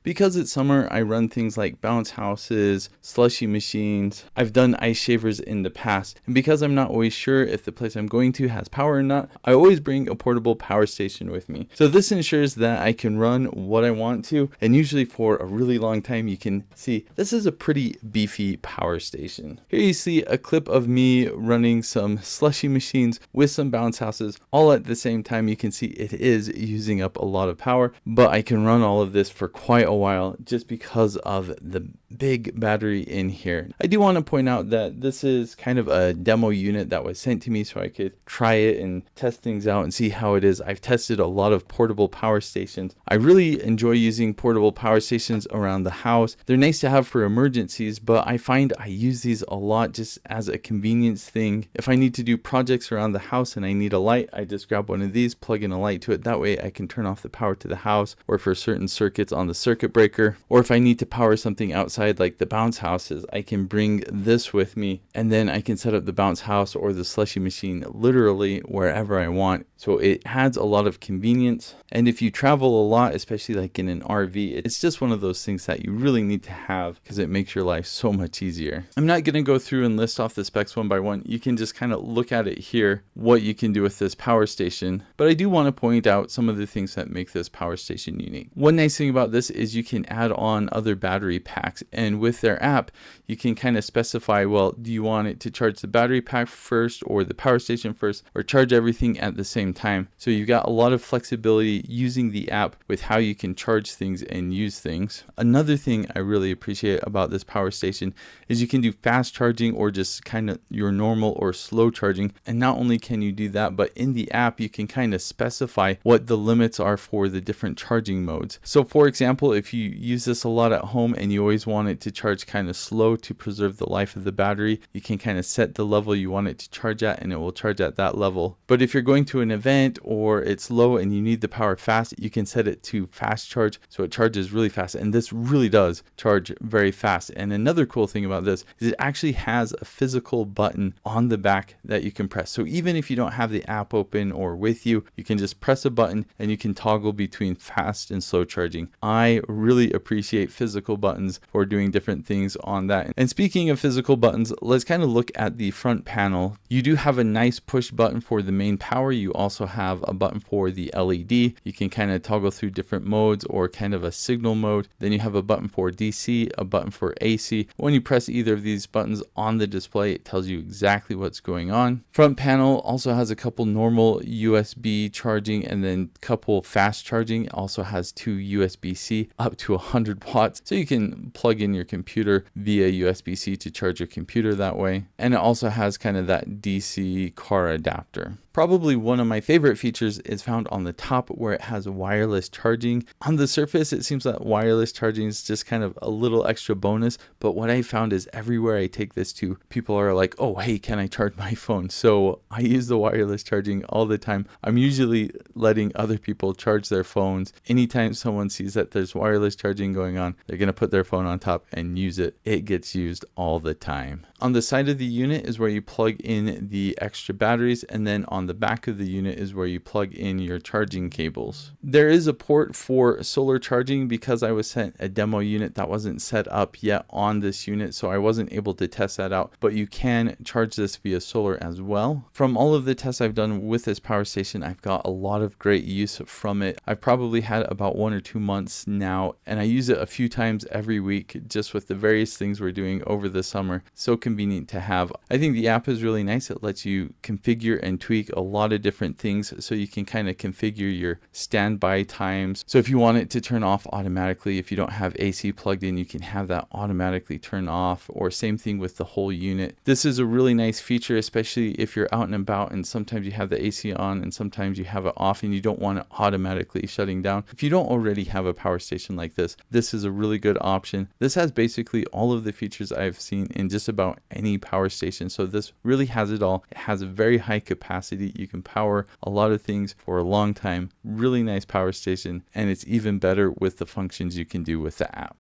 Because it's summer, I run things like bounce houses, slushy machines. I've done ice shavers in the past. And because I'm not always sure if the place I'm going to has power or not, I always bring a portable power station with me. So this ensures that I can run what I want to, and usually for a really long time. You can see this is a pretty beefy power station. Here you see a clip of me running some slushy machines with some bounce houses all at the same time. You can see it is using up a lot of power, but I can run all of this for quite a while just because of the big battery in here. I do want to point out that this is kind of a demo unit that was sent to me so I could try it and test things out and see how it is. I've tested a lot of portable power stations. I really enjoy using portable power stations around the house. They're nice to have for emergencies, but I find I use these a lot just as a convenience thing. If I need to do projects around the house and I need a light, I just grab one of these, plug in a light to it. That way I can turn off the power to the house or for certain circuits on the circuit breaker. Or if I need to power something outside like the bounce houses, I can bring this with me and then I can set up the bounce house or the slushy machine literally wherever I want. So it adds a lot of convenience. And if you travel a lot, especially like in an RV, it's just one of those things that you really need to have because it makes your life so much easier. I'm not going to go through and list off the specs one by one. You can just kind of look at it here, what you can do with this power station. But I do want to point out some of the things that make this power station unique. One nice thing about this is you can add on other battery packs, and with their app, you can kind of specify, well, do you want it to charge the battery pack first or the power station first, or charge everything at the same time? So you've got a lot of flexibility using the app with how you can charge things and use things. Another thing I really appreciate about this power station is you can do fast charging or just kind of your normal or slow charging. And not only can you do that, but in the app, you can kind of specify what the limits are for the different charging modes. So for example, if you use this a lot at home and you always want it to charge kind of slow to preserve the life of the battery, you can kind of set the level you want it to charge at and it will charge at that level. But if you're going to an event or it's low and you need the power fast, you can set it to fast charge so it charges really fast, and this really does charge very fast. And another cool thing about this is it actually has a physical button on the back that you can press. So even if you don't have the app open or with you, you can just press a button and you can toggle between fast and slow charging. I really appreciate physical buttons for doing different things on that. And speaking of physical buttons, let's kind of look at the front panel. You do have a nice push button for the main power. You also have a button for the LED. You can kind of toggle through different modes or kind of a signal mode. Then you have a button for DC, a button for AC. When you press either of these buttons on the display, it tells you exactly what's going on. Front panel also has a couple normal USB charging and then a couple fast charging. It also has two USB-C up to 100 watts. So you can plug in your computer via USB-C to charge your computer that way. And it also has kind of that DC car adapter. Probably one of my favorite features is found on the top where it has wireless charging. On the surface, it seems that wireless charging is just kind of a little extra bonus, but what I found is everywhere I take this to, people are like, oh, hey, can I charge my phone? So I use the wireless charging all the time. I'm usually letting other people charge their phones. Anytime someone sees that there's wireless charging going on, they're going to put their phone on top and use it. It gets used all the time. On the side of the unit is where you plug in the extra batteries, and then on the back of the unit is where you plug in your charging cables. There is a port for solar charging because I was sent a demo unit that wasn't set up yet on this unit, so I wasn't able to test that out, but you can charge this via solar as well. From all of the tests I've done with this power station, I've got a lot of great use from it. I've probably had about 1 or 2 months now, and I use it a few times every week just with the various things we're doing over the summer. So convenient to have. I think the app is really nice. It lets you configure and tweak a lot of different things, so you can kind of configure your standby times. So if you want it to turn off automatically, if you don't have AC plugged in, you can have that automatically turn off, or same thing with the whole unit. This is a really nice feature, especially if you're out and about and sometimes you have the AC on and sometimes you have it off and you don't want it automatically shutting down. If you don't already have a power station like this, this is a really good option. This has basically all of the features I've seen in just about any power station. So this really has it all. It has a very high capacity. You can power a lot of things for a long time. Really nice power station, and it's even better with the functions you can do with the app.